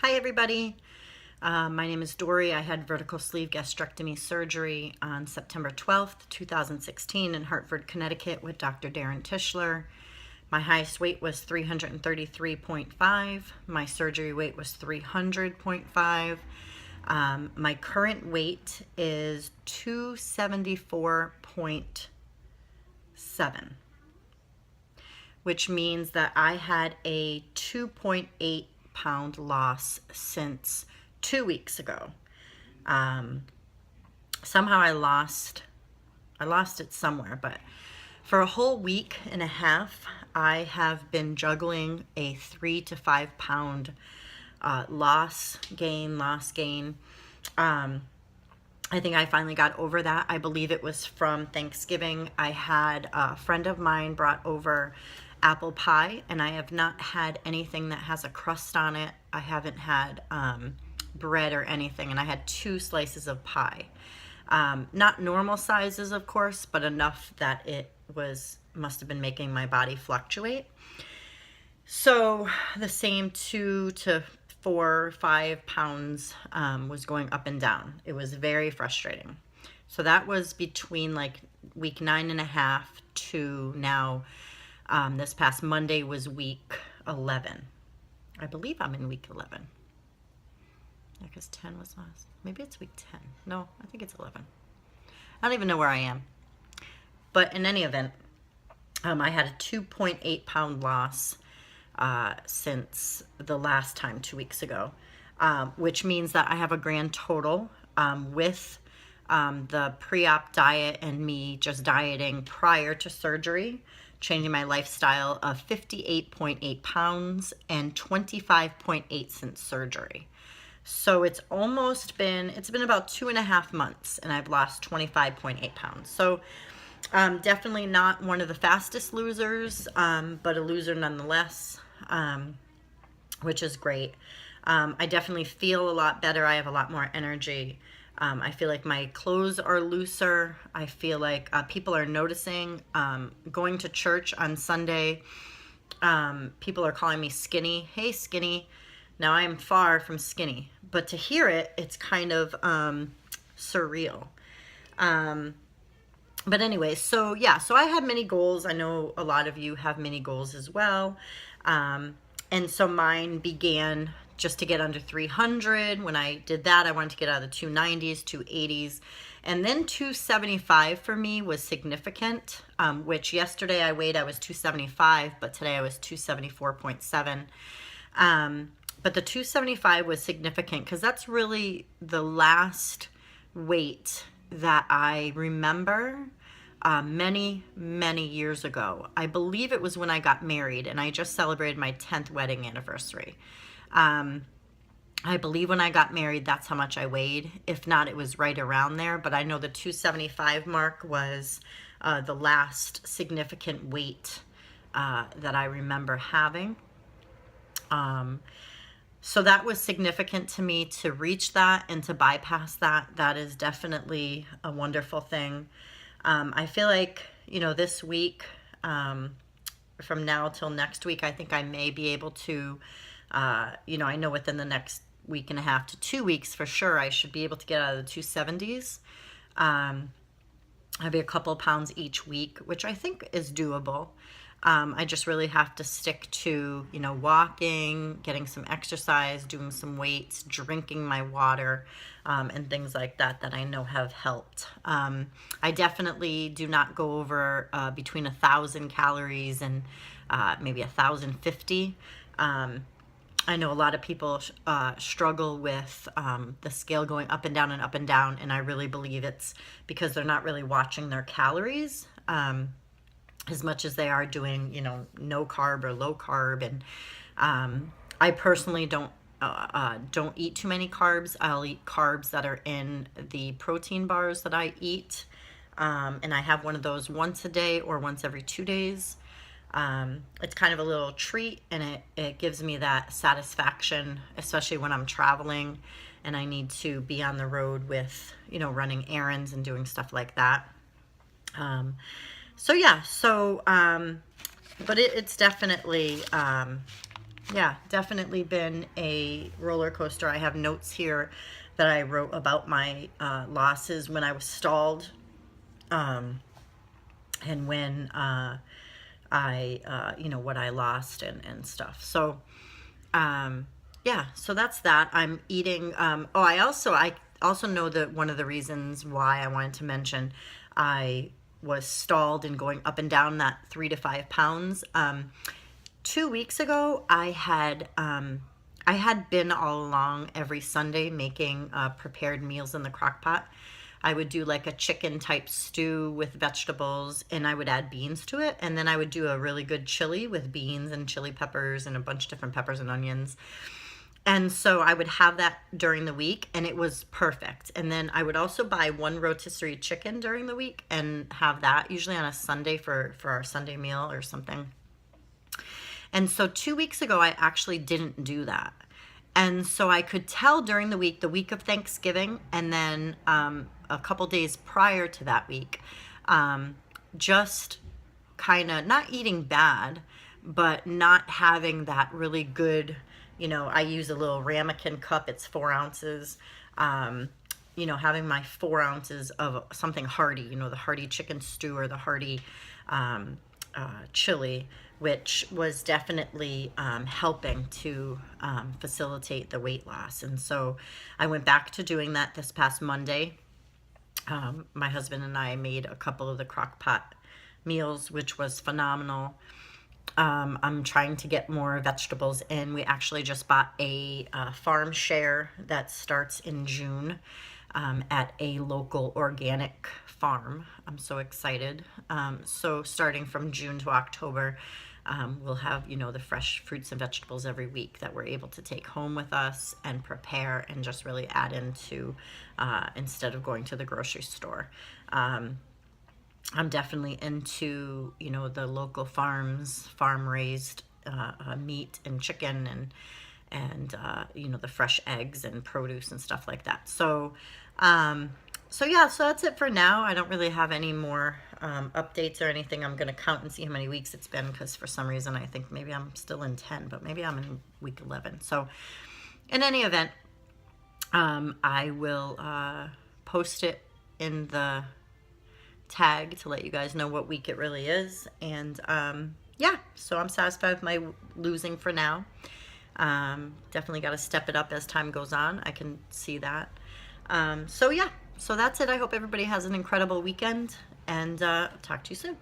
Hi everybody, my name is Dory. I had vertical sleeve gastrectomy surgery on September 12th, 2016 in Hartford, Connecticut with Dr. Darren Tischler. My highest weight was 333.5. My surgery weight was 300.5. My current weight is 274.7, which means that I had a 2.8 pound loss since 2 weeks ago. Somehow I lost it somewhere, but for a whole week and a half, I have been juggling a 3 to 5 pound loss gain. I think I finally got over that. I believe it was from Thanksgiving. I had a friend of mine brought over apple pie, and I have not had anything that has a crust on it. I haven't had bread or anything, and I had 2 slices of pie. Not normal sizes, of course, but enough that it must have been making my body fluctuate. So the same 2 to 4 or 5 pounds was going up and down. It was very frustrating. So that was between like week 9.5 to now. This past Monday was week 11. I believe I'm in week 11. Yeah, because 10 was last. Maybe it's week 10. No, I think it's 11. I don't even know where I am. But in any event, I had a 2.8 pound loss since the last time 2 weeks ago, which means that I have a grand total with the pre-op diet and me just dieting prior to surgery, changing my lifestyle, of 58.8 pounds and 25.8 since surgery. So it's been about 2.5 months and I've lost 25.8 pounds. So definitely not one of the fastest losers, but a loser nonetheless, which is great. I definitely feel a lot better. I have a lot more energy. I feel like my clothes are looser. I feel like people are noticing. Going to church on Sunday, people are calling me skinny. Hey, skinny. Now, I am far from skinny, but to hear it, it's kind of surreal. But anyway, so yeah, so I have many goals. I know a lot of you have many goals as well. And so mine began just to get under 300. When I did that, I wanted to get out of the 290s, 280s. And then 275 for me was significant, which yesterday I was 275, but today I was 274.7. But the 275 was significant because that's really the last weight that I remember many, many years ago. I believe it was when I got married, and I just celebrated my 10th wedding anniversary. I believe when I got married, that's how much I weighed. If not, it was right around there. But I know the 275 mark was the last significant weight that I remember having. So that was significant to me to reach that and to bypass that. That is definitely a wonderful thing. I feel like, this week, from now till next week, I think I may be able to, I know within the next week and a half to 2 weeks for sure, I should be able to get out of the 270s. I'll be a couple of pounds each week, which I think is doable. I just really have to stick to, walking, getting some exercise, doing some weights, drinking my water, and things like that I know have helped. I definitely do not go over between 1,000 calories and maybe 1,050. I know a lot of people struggle with the scale going up and down and up and down, and I really believe it's because they're not really watching their calories as much as they are doing, no carb or low carb. And I personally don't eat too many carbs. I'll eat carbs that are in the protein bars that I eat, and I have one of those once a day or once every 2 days. It's kind of a little treat, and it gives me that satisfaction, especially when I'm traveling and I need to be on the road with, running errands and doing stuff like that. So yeah, but it's definitely Yeah, definitely been a roller coaster. I have notes here that I wrote about my losses when I was stalled, um, and when what I lost and stuff. So, um, yeah, so that's that. I'm eating. I also know that one of the reasons why I wanted to mention I was stalled in going up and down that 3 to 5 pounds. 2 weeks ago, I had been all along every Sunday making prepared meals in the crock pot. I would do like a chicken type stew with vegetables, and I would add beans to it. And then I would do a really good chili with beans and chili peppers and a bunch of different peppers and onions. And so I would have that during the week, and it was perfect. And then I would also buy one rotisserie chicken during the week and have that usually on a Sunday for our Sunday meal or something. And so 2 weeks ago, I actually didn't do that. And so I could tell during the week of Thanksgiving, and then a couple days prior to that week, just kind of not eating bad, but not having that really good, I use a little ramekin cup, it's 4 ounces. Having my 4 ounces of something hearty, the hearty chicken stew or the hearty chili, which was definitely helping to facilitate the weight loss. And so I went back to doing that this past Monday. My husband and I made a couple of the crock pot meals, which was phenomenal. I'm trying to get more vegetables in. We actually just bought a farm share that starts in June at a local organic farm. I'm so excited. So starting from June to October, we'll have, the fresh fruits and vegetables every week that we're able to take home with us and prepare and just really add into instead of going to the grocery store. I'm definitely into, the local farms, farm raised meat and chicken and the fresh eggs and produce and stuff like that. So that's it for now. I don't really have any more updates or anything. I'm going to count and see how many weeks it's been, because for some reason I think maybe I'm still in 10, but maybe I'm in week 11. So in any event, I will post it in the tag to let you guys know what week it really is. And so I'm satisfied with my losing for now. Definitely got to step it up as time goes on. I can see that. So that's it. I hope everybody has an incredible weekend, and talk to you soon.